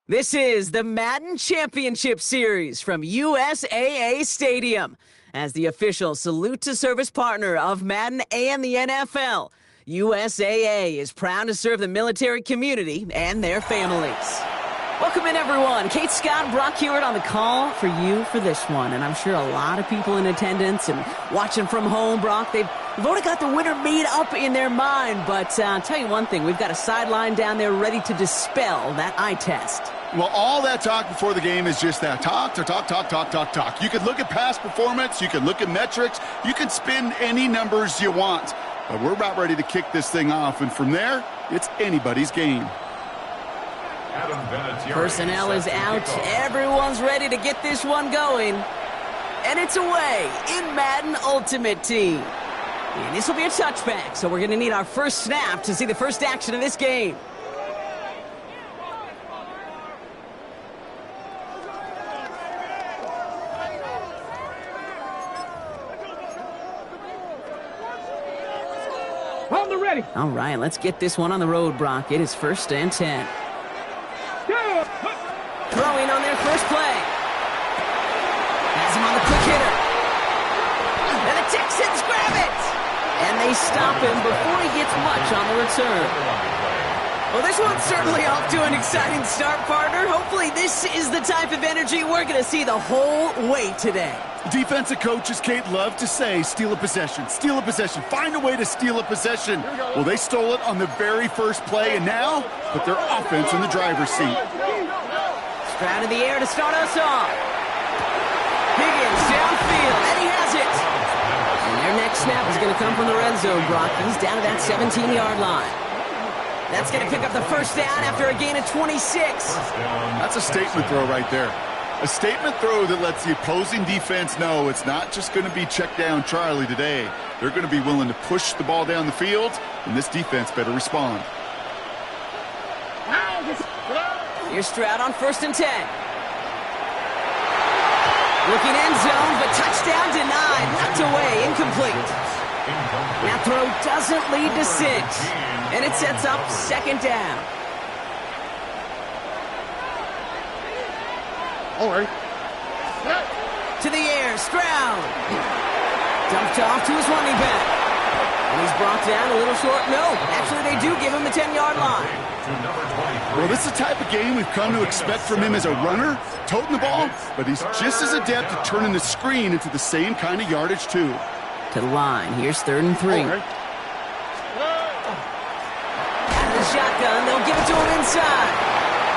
This is the Madden Championship Series from USAA Stadium. As the official salute to service partner of Madden and the NFL, USAA is proud to serve the military community and their families. Welcome in, everyone. Kate Scott, Brock Hewitt on the call for you for this one. And I'm sure a lot of people in attendance and watching from home, Brock, they've already got the winner made up in their mind. But I'll tell you one thing, we've got a sideline down there ready to dispel that eye test. Well, all that talk before the game is just that. Talk. You can look at past performance. You can look at metrics. You can spin any numbers you want. But we're about ready to kick this thing off. And from there, it's anybody's game. Personnel is out. Everyone's ready to get this one going. And it's away in Madden Ultimate Team. And this will be a touchback, so we're going to need our first snap to see the first action of this game. On the ready. All right, let's get this one on the road, Brock. It is 1st and 10. Throwing on their first play. Has him on the quick hitter. And the Texans grab it. And they stop him before he gets much on the return. Well, this one's certainly off to an exciting start, partner. Hopefully this is the type of energy we're going to see the whole way today. Defensive coaches, Kate, love to say, steal a possession, find a way to steal a possession. Well, they stole it on the very first play, and now put their offense in the driver's seat. Stroud in the air to start us off. Higgins downfield, and he has it. And their next snap is going to come from the red zone, Brock. He's down to that 17-yard line. That's going to pick up the first down after a gain of 26. That's a statement throw right there. A statement throw that lets the opposing defense know it's not just going to be check down Charlie today. They're going to be willing to push the ball down the field, and this defense better respond. Here's Stroud on 1st and 10. Looking end zone, but touchdown denied. Knocked away, incomplete. That throw doesn't lead to 6. And it sets up 2nd down. All right. To the air, Stroud. Dumped off to his running back. And he's brought down a little short. No, actually they do give him the 10-yard line. Well, this is the type of game we've come to expect from him as a runner, toting the ball, but he's just as adept at turning the screen into the same kind of yardage, too. To the line. Here's 3rd and 3. Right. Out of the shotgun, they'll give it to him inside.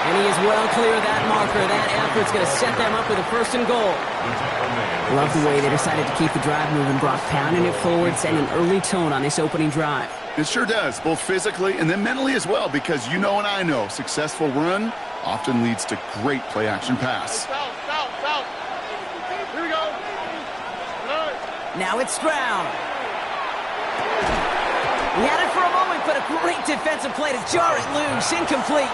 And he is well clear of that marker. That effort's going to set them up with a 1st and goal. Love the way they decided to keep the drive moving, Brock, pounding it forward, setting an early tone on this opening drive. It sure does, both physically and then mentally as well, because you know and I know successful run often leads to great play-action pass. Here we go. Now it's Stroud. He had it for a moment, but a great defensive play to jar it loose. Incomplete.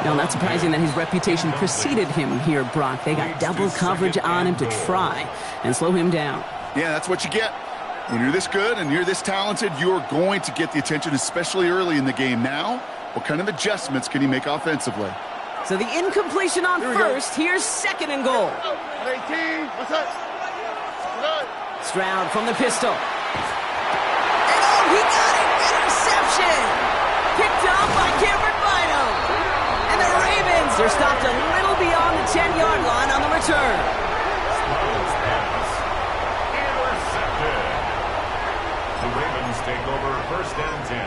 Now, not surprising that his reputation preceded him here, Brock. They got double coverage on him to try and slow him down. Yeah, that's what you get. When you're this good and you're this talented, you're going to get the attention, especially early in the game. Now, what kind of adjustments can he make offensively? So the incompletion on first. Here's 2nd and goal. 18. What's up? Stroud from the pistol. And oh, he got it! Interception! Picked off by Cameron Bino. And the Ravens are stopped a little beyond the 10-yard line on the return. The Ravens take over 1st and 10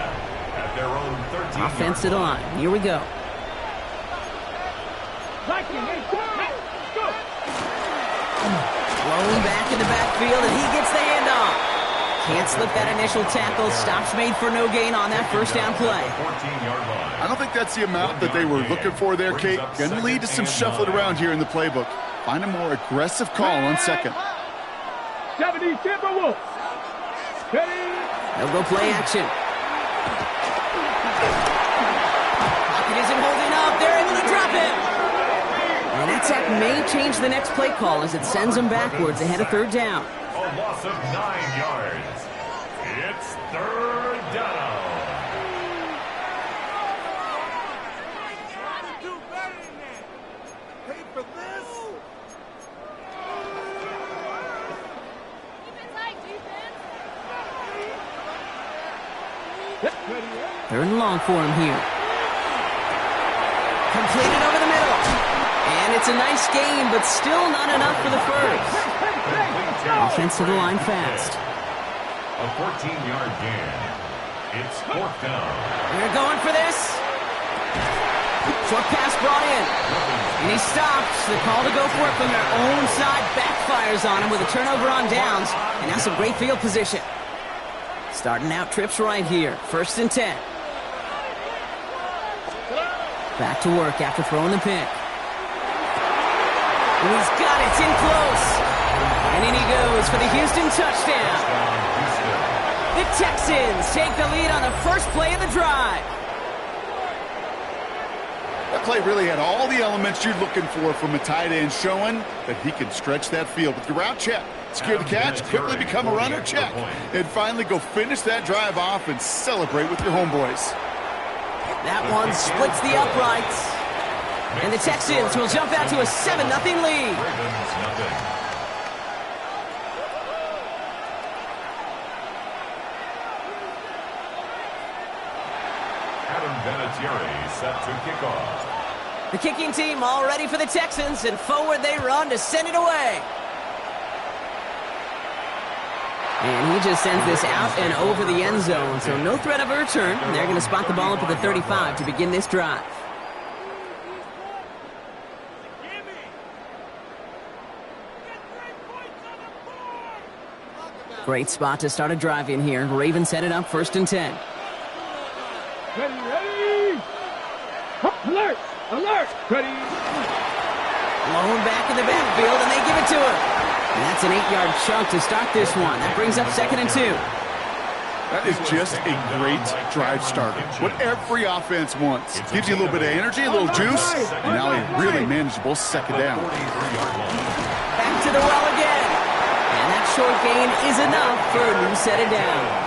at their own 13. Offensive line. Here we go. Blown back in the backfield, and he gets the handoff. Can't slip that initial tackle. Stops made for no gain on that 1st down play. I don't think that's the amount that they were looking for there, Kate. Going to lead to some shuffling around here in the playbook. Find a more aggressive call on 2nd. 70 Timberwolves. They'll go play action. Pocket isn't holding up. They're able to drop it. And that sack may change the next play call as it sends them backwards ahead of 3rd down. A loss of 9 yards. It's 3rd down. Third and long for him here. Completed over the middle. And it's a nice gain, but still not enough for the first. Offense to the line fast. A 14-yard gain. It's fourth down. They're going for this. Short pass brought in. And he stops. The call to go for it from their own side backfires on him with a turnover on downs. And now some great field position. Starting out trips right here. 1st and 10. Back to work after throwing the pick. And he's got it. It's in close. And in he goes for the Houston touchdown. The Texans take the lead on the first play of the drive. That play really had all the elements you're looking for from a tight end, showing that he can stretch that field with your route check. Secure the catch, quickly become a runner, check. And finally go finish that drive off and celebrate with your homeboys. That one splits the uprights. And the Texans will jump out to a 7-0 lead. Adam Vinatieri set to kick off. The kicking team all ready for the Texans, and forward they run to send it away. And he just sends this out and over the end zone, so no threat of a return. They're going to spot the ball up at the 35 to begin this drive. Great spot to start a drive in here. Ravens set it up 1st and 10. Ready! Alert! Alert! Ready! Blown back in the backfield, and they give it to him. And that's an 8-yard chunk to start this one. That brings up 2nd and 2. That is just a great drive starter. What every offense wants. Gives you a little bit of energy, a little juice, and now a really manageable 2nd down. Back to the well again. And that short gain is enough for a new set of downs.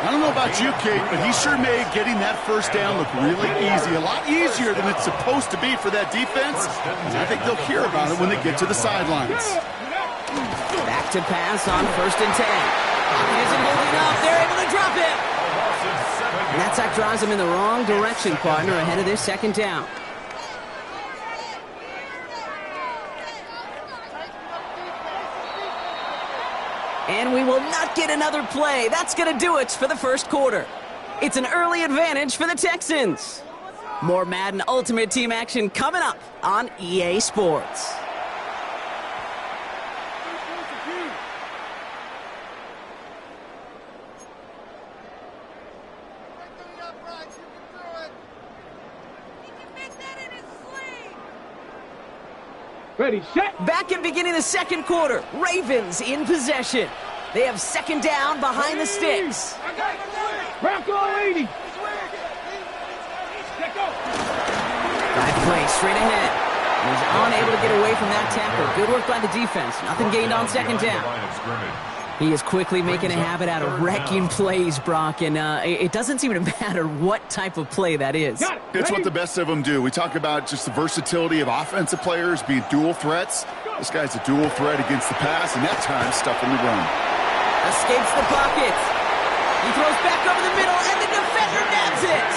I don't know about you, Kate, but he sure made getting that 1st down look really easy. A lot easier than it's supposed to be for that defense. And I think they'll hear about it when they get to the sidelines. Back to pass on 1st and 10. Pocket isn't holding up. They're able to drop it. And that sack drives them in the wrong direction, partner, ahead of this 2nd down. And we will not get another play. That's going to do it for the 1st quarter. It's an early advantage for the Texans. More Madden Ultimate Team action coming up on EA Sports. Ready, set! Back in beginning the 2nd quarter. Ravens in possession. They have 2nd down behind the sticks. Bronco 80! Let go! Drive play straight ahead. And he's unable to get away from that tackle. Good work by the defense. Nothing gained on 2nd down. He is quickly making a habit out of wrecking plays, Brock, and it doesn't seem to matter what type of play that is. It's what the best of them do. We talk about just the versatility of offensive players being dual threats. This guy's a dual threat against the pass, and that time stuffing the run. Escapes the pocket. He throws back over the middle, and the defender nabs it.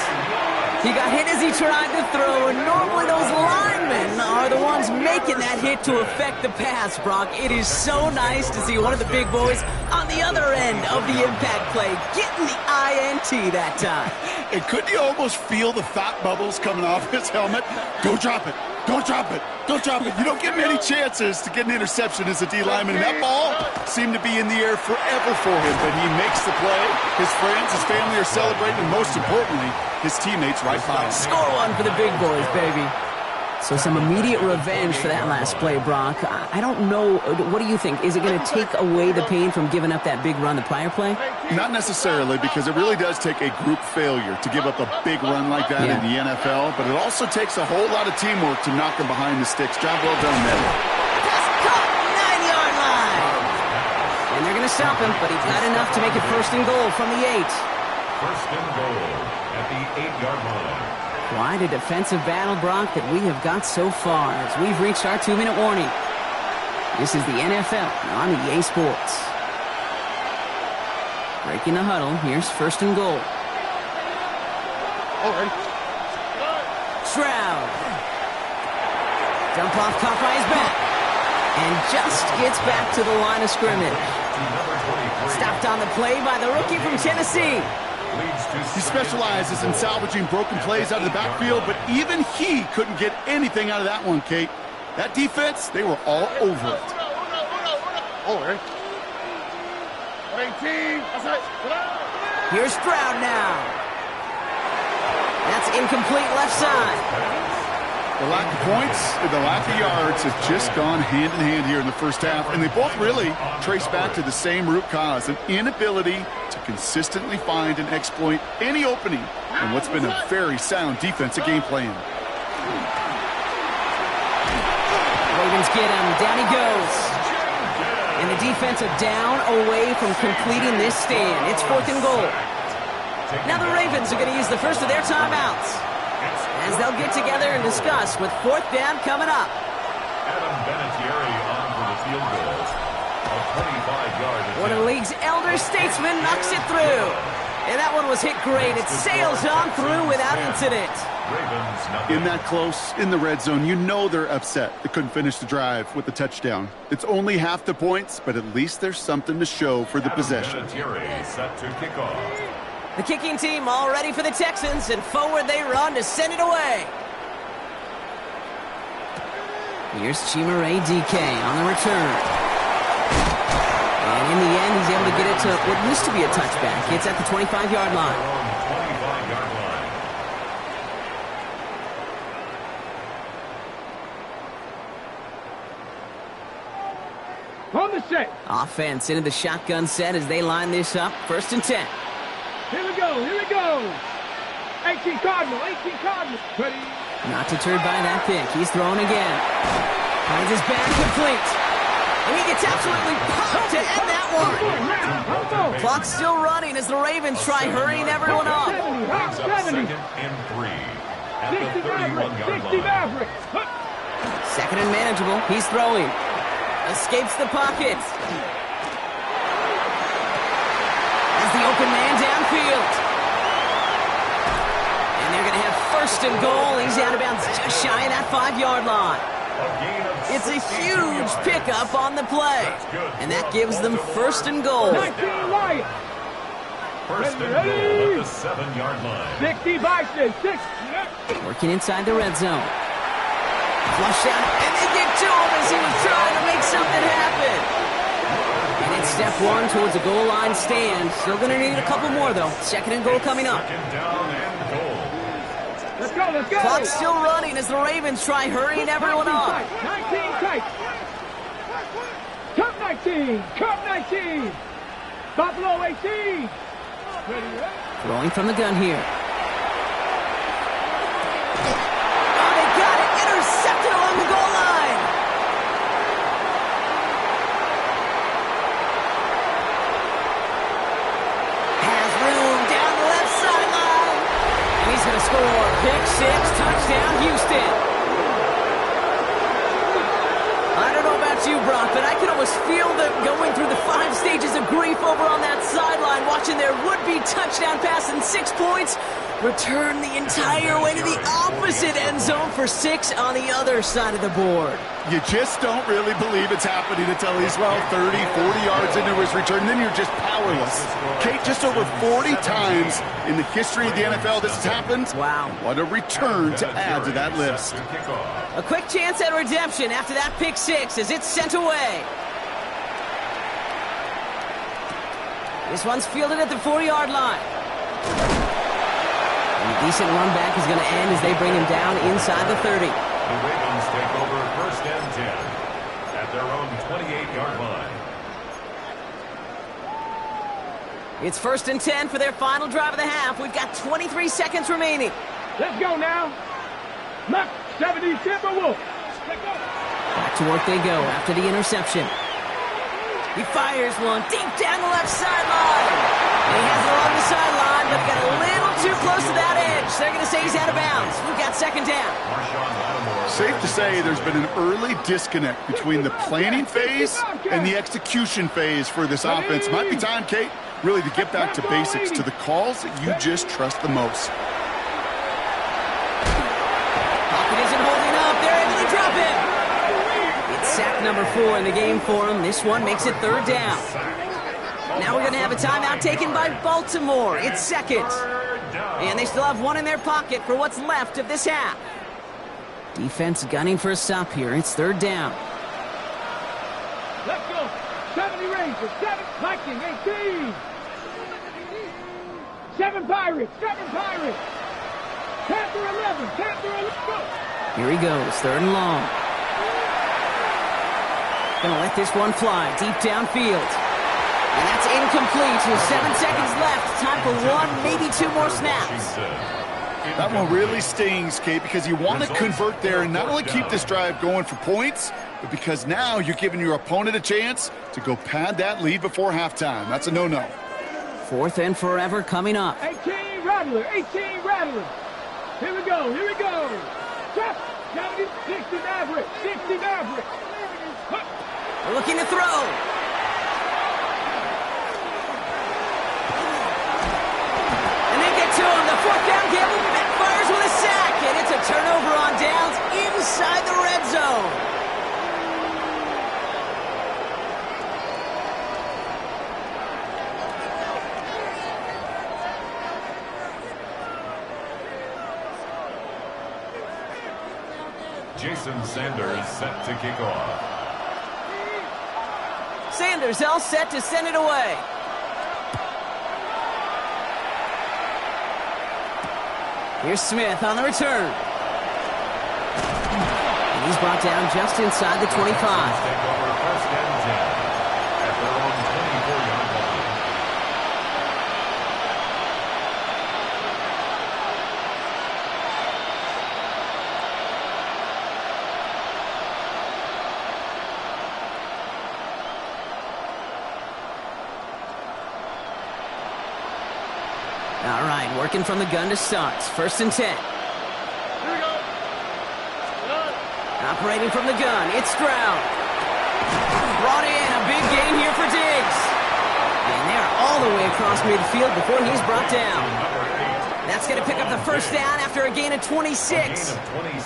He got hit as he tried to throw, and normally those linemen are the ones making that hit to affect the pass, Brock. It is so nice to see one of the big boys on the other end of the impact play, getting the INT that time. And couldn't you almost feel the thought bubbles coming off his helmet? Don't drop it. Don't drop it. Don't drop it. You don't get many chances to get an interception as a D lineman. And that ball seemed to be in the air forever for him, but he makes the play. His friends, his family are celebrating, and most importantly, his teammates right by him. Score one for the big boys, baby. So some immediate revenge for that last play, Brock. I don't know. What do you think? Is it going to take away the pain from giving up that big run the prior play? Not necessarily, because it really does take a group failure to give up a big run like that in the NFL, but it also takes a whole lot of teamwork to knock him behind the sticks. Job well done, man. Pass caught, 9-yard line. And they're going to stop him, but he's got enough to make it 1st and goal from the 8. 1st and goal at the 8-yard line. Quite a defensive battle, Brock, that we have got so far as we've reached our 2-minute warning. This is the NFL on EA Sports. Breaking the huddle. Here's first and goal. Stroud. Dump off, caught by his back. And just gets back to the line of scrimmage. Stopped on the play by the rookie from Tennessee. He specializes in salvaging broken plays out of the backfield, but even he couldn't get anything out of that one, Kate. That defense, they were all over it. Here's Stroud now. That's incomplete left side. The lack of points and the lack of yards have just gone hand in hand here in the first half, and they both really trace back to the same root cause, an inability to consistently find and exploit any opening in what's been a very sound defensive game plan. Ravens get him. Down he goes. And the defensive down away from completing this stand. It's 4th and goal. Now the Ravens are going to use the first of their timeouts as they'll get together and discuss with 4th down coming up. Adam Vinatieri on for the field goal. A 25-yard. One of the league's elder statesmen knocks it through. And that one was hit great. It sails on through without incident. In that close, in the red zone, you know they're upset they couldn't finish the drive with the touchdown. It's only half the points, but at least there's something to show for the possession. Set to kick off. The kicking team all ready for the Texans, and forward they run to send it away. Here's Chimere DK on the return. And in the end, he's able to get it to what used to be a touchback. It's at the 25-yard line. 25-yard line. On the set. Offense into the shotgun set as they line this up. 1st and 10. Here we go. 18 Cardinal. Ready. Not deterred by that pick. He's throwing again. Finds his back complete. And he gets absolutely popped to end that one. Clock's still running as the Ravens try hurrying everyone up. 70. 2nd and 3 at the 31-yard line. 2nd and manageable. He's throwing. Escapes the pocket. As the open man downfield. And they're going to have 1st and goal. He's out of bounds just shy of that 5-yard line. It's a huge pickup on the play. And that gives them 1st and goal. 19 Lions. 1st and goal at the 7-yard line. 60 Bison. 6. Working inside the red zone. Flush out, and they get to him as he was trying to make something happen. And it's step 1 towards a goal line stand. Still going to need a couple more, though. 2nd and goal coming up. 2nd down and goal. Let's go. Clock's still running as the Ravens try hurrying everyone up. 19 tight. Cup 19. Buffalo 18. Ready. Throwing from the gun here. Oh, they got it. Intercepted along the goal line. Has room down the left sideline. And he's going to score. Pick 6, touchdown, Houston. I don't know about you, Brock, but I can almost feel them going through the 5 stages of grief over on that sideline, watching their would-be touchdown pass in 6 points return the entire way to the opposite end zone for 6 on the other side of the board. You just don't really believe it's happening until he's, 30, 40 yards into his return, and then you're just powerless. Kate, just over 40 times in the history of the NFL this has happened. Wow. What a return to add to that list. A quick chance at redemption after that pick 6 as it's sent away. This one's fielded at the 4-yard line. And a decent run back is going to end as they bring him down inside the 30. The Ravens take over 1st and 10 at their own 28-yard line. It's 1st and 10 for their final drive of the half. We've got 23 seconds remaining. Let's go now. Look, 70 Timberwolves. Back to work they go after the interception. He fires one deep down the left sideline. And he has it along the sideline, but he got a little too close to that edge. They're going to say he's out of bounds. We've got second down. Safe to say there's been an early disconnect between the planning phase and the execution phase for this offense. Might be time, Kate, really to get back to basics, to the calls that you just trust the most. Pocket isn't holding up. They're able to drop him. It's sack number 4 in the game for him. This one makes it third down. Now we're going to have a timeout taken by Baltimore. It's second. And they still have one in their pocket for what's left of this half. Defense gunning for a stop here. It's third down. Let's go. 70 Rangers, 7 Vikings, 18. 7 Pirates, 7 Pirates. Panther 11, Panther 11. Go. Here he goes, third and long. Gonna let this one fly deep downfield. And that's incomplete with 7 seconds left. Time for 1, maybe 2 more snaps. That one really stings, Kate, because you want to convert there and not only keep this drive going for points, but because now you're giving your opponent a chance to go pad that lead before halftime. That's a no-no. 4th and forever coming up. 18 Rattler, 18 Rattler. Here we go, here we go. 70, 60 Maverick, 60 Maverick. They're looking to throw. To him, the 4th down gamble backfires with a sack, and it's a turnover on downs inside the red zone. Jason Sanders set to kick off. Sanders all set to send it away. Here's Smith on the return. And he's brought down just inside the 25. Take over first and 10 at their own 24-yard line. All right, working from the gun to start. First and 10. Operating from the gun, it's Stroud. Brought in, a big gain here for Diggs. And they're all the way across midfield before he's brought down. That's going to pick up the first down after a gain of 26.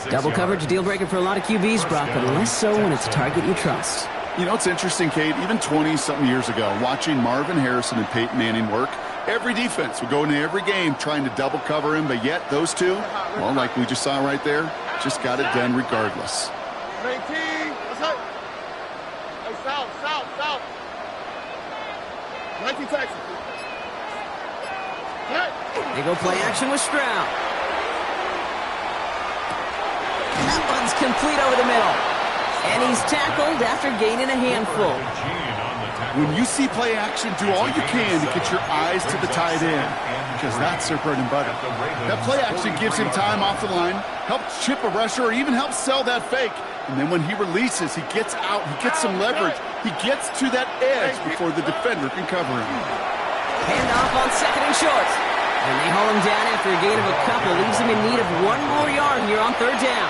Double coverage, deal breaker for a lot of QBs, Brock, but less so when it's a target you trust. You know, it's interesting, Kate, even 20-something years ago, watching Marvin Harrison and Peyton Manning work, every defense would go into every game trying to double cover him, but yet those two, well, like we just saw right there, just got it done regardless. 19, what's up? Hey, south. 19 Texas. Hey. They go play action with Stroud. And that one's complete over the middle. And he's tackled after gaining a handful. When you see play action, do all you can to get your eyes to the tight end, because that's their bread and butter. That play action gives him time off the line, helps chip a rusher, or even helps sell that fake. And then when he releases, he gets out, he gets some leverage. He gets to that edge before the defender can cover him. Handoff on second and short. And they haul him down after a gain of a couple. Leaves him in need of 1 more yard here on third down.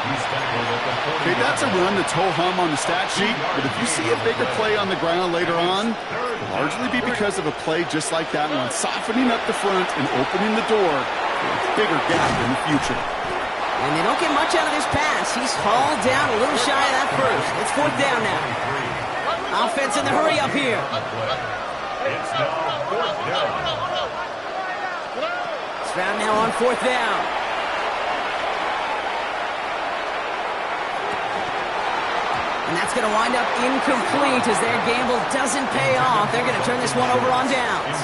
Okay, that's a run that's ho-hum on the stat sheet, but if you see a bigger play on the ground later on, it'll largely be because of a play just like that one, softening up the front and opening the door for a bigger gap in the future. And they don't get much out of this pass. He's hauled down a little shy of that first. It's fourth down now. Offense in the hurry up here. It's now fourth down. Stroud now on fourth down. And that's going to wind up incomplete as their gamble doesn't pay off. They're going to turn this one over on downs.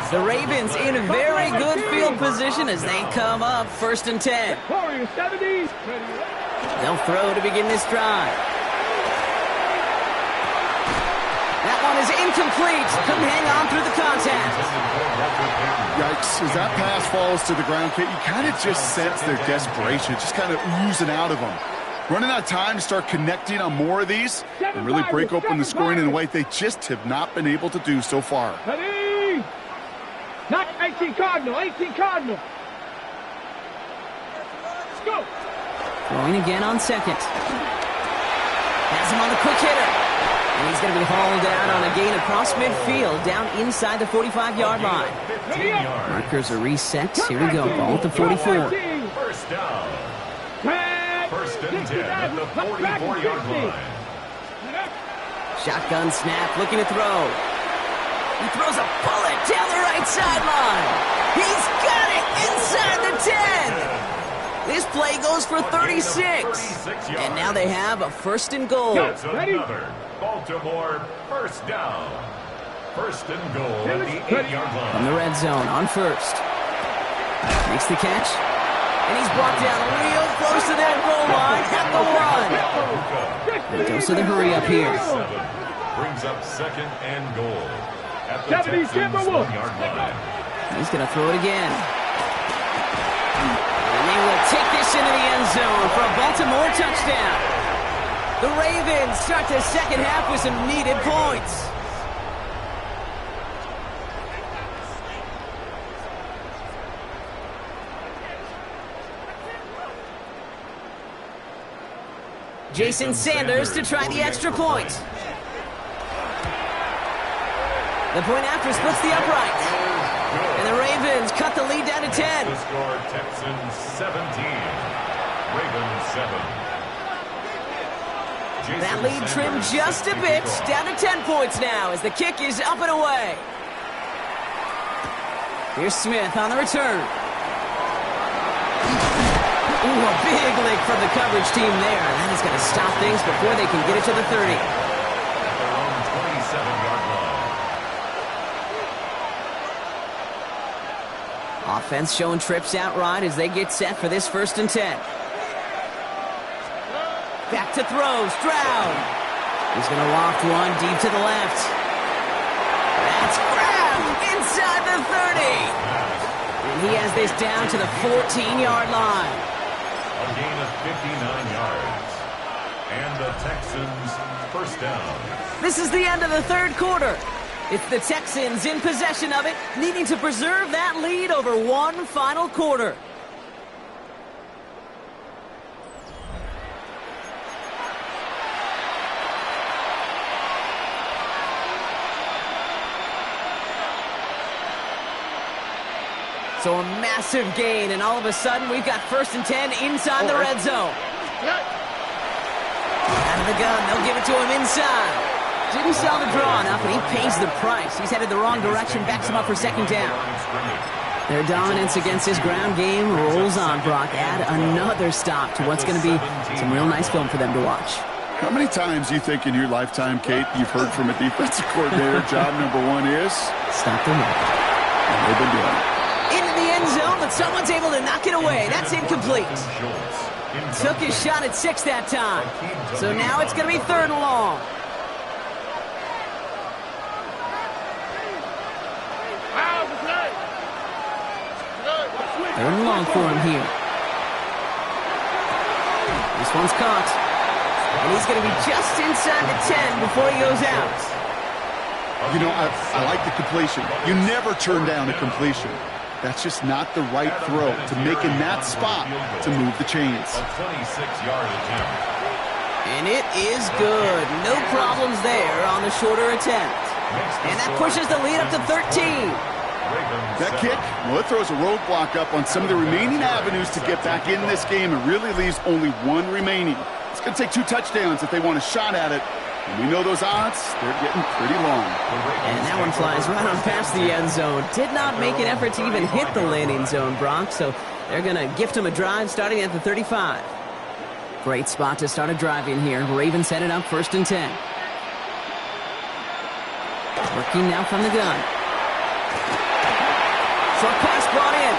The Ravens in a very good field position as they come up first and 10. They'll throw to begin this drive. That one is incomplete. Couldn't hang on through the contact. Yikes. As that pass falls to the ground, Kate, you kind of just sense their desperation, just kind of oozing out of them. Running out of time to start connecting on more of these and really break open the scoring in a way they just have not been able to do so far. Not 18 Cardinal, 18 Cardinal. Let's go. Throwing again on second. Has him on the quick hitter. And he's going to be hauled out on a gain across midfield, down inside the 45-yard line. 15 yards. Markers are reset. Here we go. Ball at the 44. First down. First and 10 at the 44-yard line. Shotgun snap, looking to throw. He throws a bullet down the right sideline. He's got it inside the 10. This play goes for 36. And now they have a first and goal. That's another Baltimore first down. First and goal at the 8-yard line. From the red zone on first. Makes the catch. And he's brought down real close to that goal line at the 1. A dose of the hurry up here. Brings up second and goal at the 70, Texans' Timberwolves. 1-yard line. He's going to throw it again. And they will take this into the end zone for a Baltimore touchdown. The Ravens start the second half with some needed points. Jason Sanders to try the extra point. The point after splits the upright. And the Ravens cut the lead down to 10. The score, Texans 17, Ravens 7. That lead trimmed just a bit, down to 10 points now as the kick is up and away. Here's Smith on the return. Ooh, a big lick from the coverage team there. That is going to stop things before they can get it to the 30. At their own 27-yard line. Offense showing trips outright as they get set for this first and 10. Back to throw, Stroud. He's going to loft one deep to the left. That's grabbed inside the 30. And he has this down to the 14-yard line. A gain of 59 yards. And the Texans first down. This is the end of the third quarter. It's the Texans in possession of it, needing to preserve that lead over one final quarter. So a massive gain, and all of a sudden we've got first and 10 inside the red zone. Out of the gun, they'll give it to him inside. Didn't sell the draw enough, and he pays the price. He's headed the wrong direction, backs him up for second down. Their dominance against his ground game rolls on, Brock. Add another stop to what's going to be some real nice film for them to watch. How many times do you think in your lifetime, Kate, you've heard from a defensive coordinator, job number one is? Stop the run. And they've been doing it. Into the end zone, but someone's able to knock it away. That's incomplete. Took his shot at 6 that time. So now it's going to be third and long. Third and long for him here. This one's caught. And he's going to be just inside the 10 before he goes out. You know, I like the completion. You never turn down a completion. That's just not the right throw to make in that spot to move the chains. A 26-yard attempt. And it is good. No problems there on the shorter attempt. And that pushes the lead up to 13. That kick, well, it throws a roadblock up on some of the remaining avenues to get back in this game and really leaves only one remaining. It's going to take 2 touchdowns if they want a shot at it. And we know those odds, they're getting pretty long. And that one flies right on past the end zone. Did not make an effort to even hit the landing zone, Brock. So they're going to gift him a drive starting at the 35. Great spot to start a drive in here. Ravens set it up first and 10. Working now from the gun. Short pass brought in.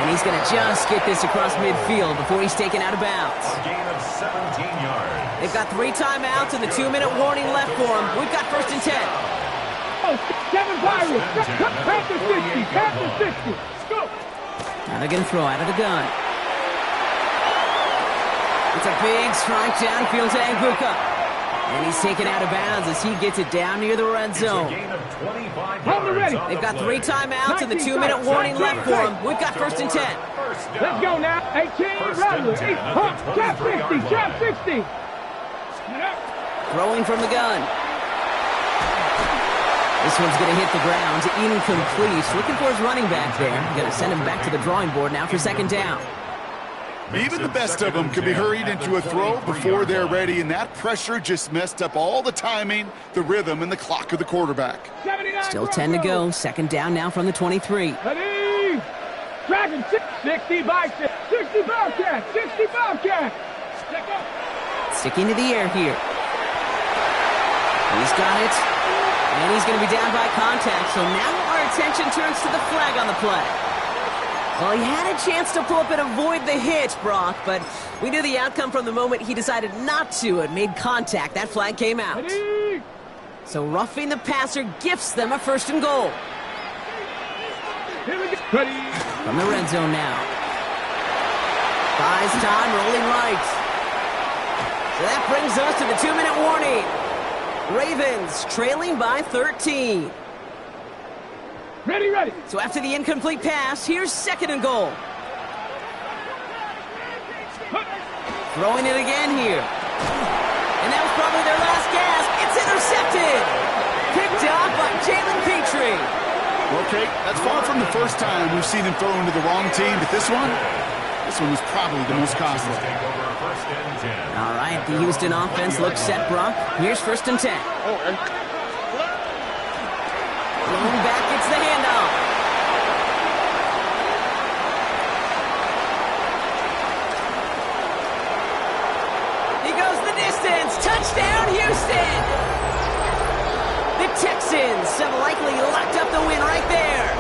And he's going to just get this across midfield before he's taken out of bounds. A gain of 17 yards. They've got 3 timeouts and the 2-minute warning left for him. We've got first and 10. Oh, Kevin Byron. Past the 60. Past the 60. Let's go. Now they're going to throw out of the gun. It's a big strike downfield to Aguka. And he's taken out of bounds as he gets it down near the red zone. They've got 3 timeouts and the 2-minute warning left for them. We've got 1st and 10. Let's go now. 18, Rattler. Trap 50, trap 60. Throwing from the gun. This one's going to hit the ground. Incomplete. Looking for his running back there. Going to send him back to the drawing board now for 2nd down. Even the best of them can be hurried into a throw before they're ready, and that pressure just messed up all the timing, the rhythm, and the clock of the quarterback. Still 10 to go. 2nd down now from the 23. Ready. Dragon 60 bicep, 60 Bobcat, 60 Bobcat. Sticking to the air here. He's got it. And he's going to be down by contact, so now our attention turns to the flag on the play. Well, he had a chance to pull up and avoid the hit, Brock, but we knew the outcome from the moment he decided not to and made contact. That flag came out. Ready. So roughing the passer gifts them a 1st and goal. Here we go. Ready. From the red zone now. Buys time, rolling right. So that brings us to the 2-minute warning. Ravens trailing by 13. Ready, ready. So after the incomplete pass, here's 2nd and goal. Throwing it again here. And that was probably their last gasp. It's intercepted. Picked up by Jalen Petrie. Okay, that's far from the first time we've seen him throw into the wrong team, but this one was probably the most costly. All right, the Houston offense looks set, Brock. Here's 1st and 10. Going back, it's the handoff. He goes the distance. Touchdown, Houston! The Texans have likely locked up the win right there.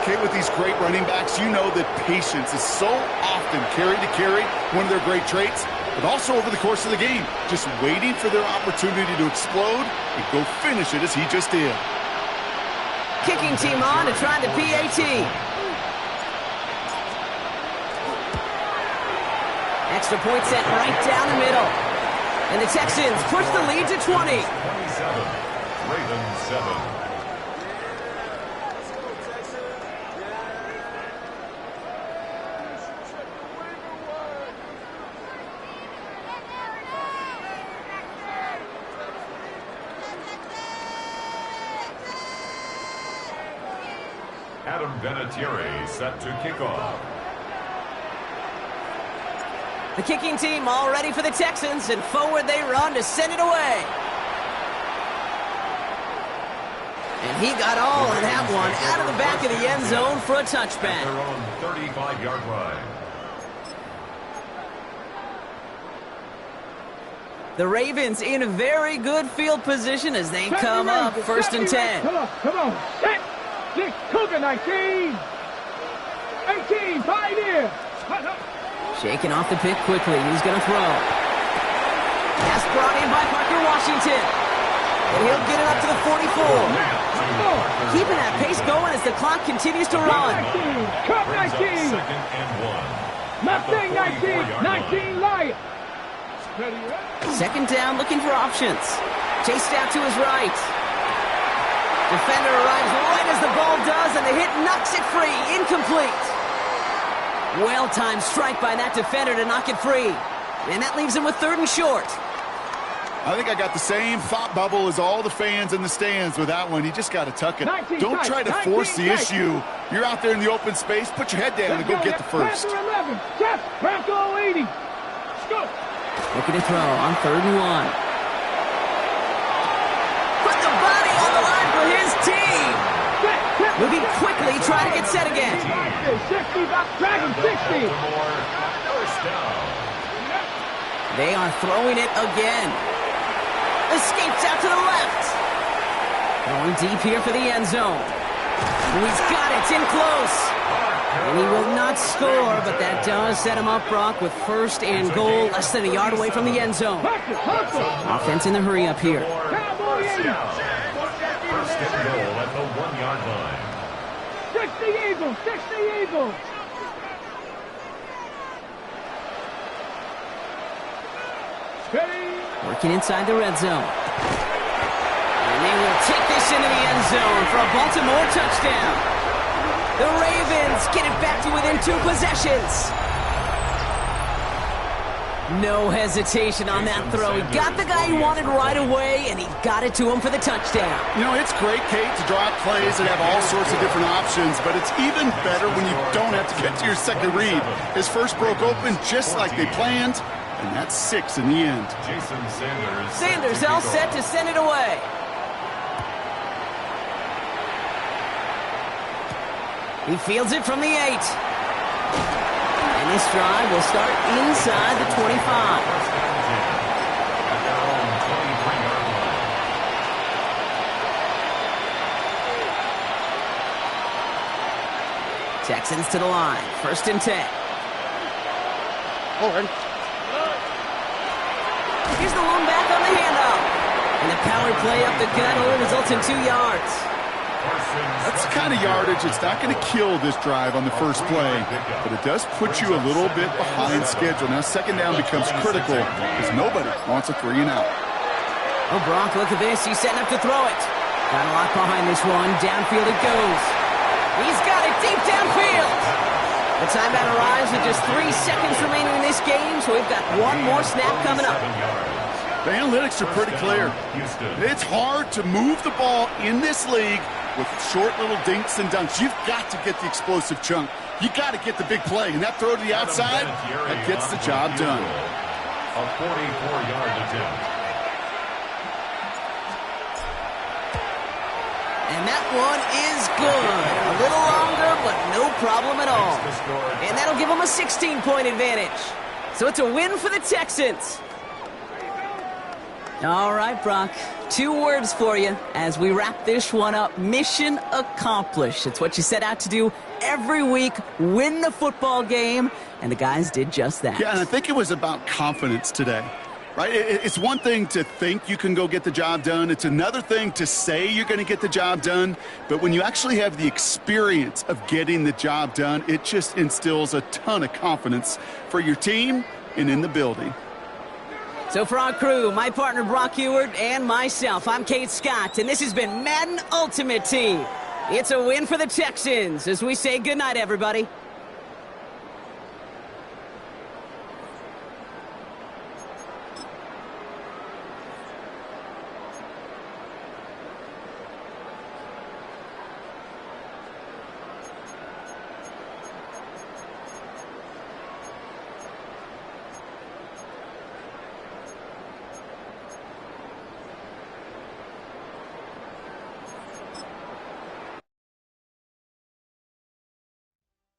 Okay, with these great running backs, you know that patience is so often carry to carry, one of their great traits, but also over the course of the game, just waiting for their opportunity to explode and go finish it as he just did. Kicking team on to try the PAT. Extra point set right down the middle. And the Texans push the lead to 20. 27, Ravens 7. Adam Vinatieri set to kick off. The kicking team all ready for the Texans, and forward they run to send it away. And he got all of that one out of the back of the end zone for a touchback. Their own 35-yard line. The Ravens in a very good field position as they come up 1st and 10. Come on. Set. 6, Cougar 19. 18, Pioneer. Shaking off the pick quickly. He's going to throw. Pass brought in by Parker Washington. And he'll get it up to the 44. Keeping that pace going as the clock continues to run. 19, Cup 19. 2nd and 1. Mustang 19, 19 Lion. 2nd down, looking for options. Chased out to his right. Defender arrives right as the ball does, and the hit knocks it free. Incomplete. Well-timed strike by that defender to knock it free. And that leaves him with 3rd and short. I think I got the same thought bubble as all the fans in the stands with that one. You just got to tuck it. Don't try to force the issue. You're out there in the open space. Put your head down and go get the first. 11, Jeff, Bronco 80. Go. Looking to throw on 3rd and 1. Put the body on the line for his team. Moving quickly, trying to get set again. 60, Dragon 60. They are throwing it again. Escapes out to the left. Going deep here for the end zone. He's got it, it's in close. And he will not score, but that does set him up, Brock, with 1st and goal, less than a yard away from the end zone. Offense in the hurry up here. 1st and goal at the 1-yard line. 60 Eagles, 60 Eagles. Working inside the red zone. And they will take this into the end zone for a Baltimore touchdown. The Ravens get it back to within 2 possessions. No hesitation on that throw. He got the guy he wanted right away, and he got it to him for the touchdown. You know, it's great, Kate, to draw up plays and have all sorts of different options, but it's even better when you don't have to get to your second read. His first broke open just like they planned, and that's 6 in the end. Jason Sanders. Sanders all set to send it away. He fields it from the 8. And this drive will start inside the 25. First down, 10. At their own 23-yard line. Texans to the line. 1st and 10. Here's the lone back on the handoff. And the power play up the gut only results in 2 yards. That's the kind of yardage it's not going to kill this drive on the first play, but it does put you a little bit behind schedule. Now, second down becomes critical because nobody wants a 3 and out. Oh, Brock, look at this. He's setting up to throw it. Got a lot behind this one. Downfield it goes. He's got it deep downfield. The timeout arrives with just 3 seconds remaining in this game, so we've got one more snap coming up. The analytics are pretty clear. It's hard to move the ball in this league with short little dinks and dunks. You've got to get the explosive chunk. You got to get the big play, and that throw to the outside, that gets the job done. A 44-yard attempt. And that one is good. A little longer, but no problem at all. And that'll give them a 16-point advantage. So it's a win for the Texans. All right, Brock. 2 words for you as we wrap this one up. Mission accomplished. It's what you set out to do every week. Win the football game. And the guys did just that. Yeah, and I think it was about confidence today. Right? It's one thing to think you can go get the job done. It's another thing to say you're going to get the job done. But when you actually have the experience of getting the job done, it just instills a ton of confidence for your team and in the building. So for our crew, my partner Brock Huard and myself, I'm Kate Scott, and this has been Madden Ultimate Team. It's a win for the Texans as we say goodnight, everybody.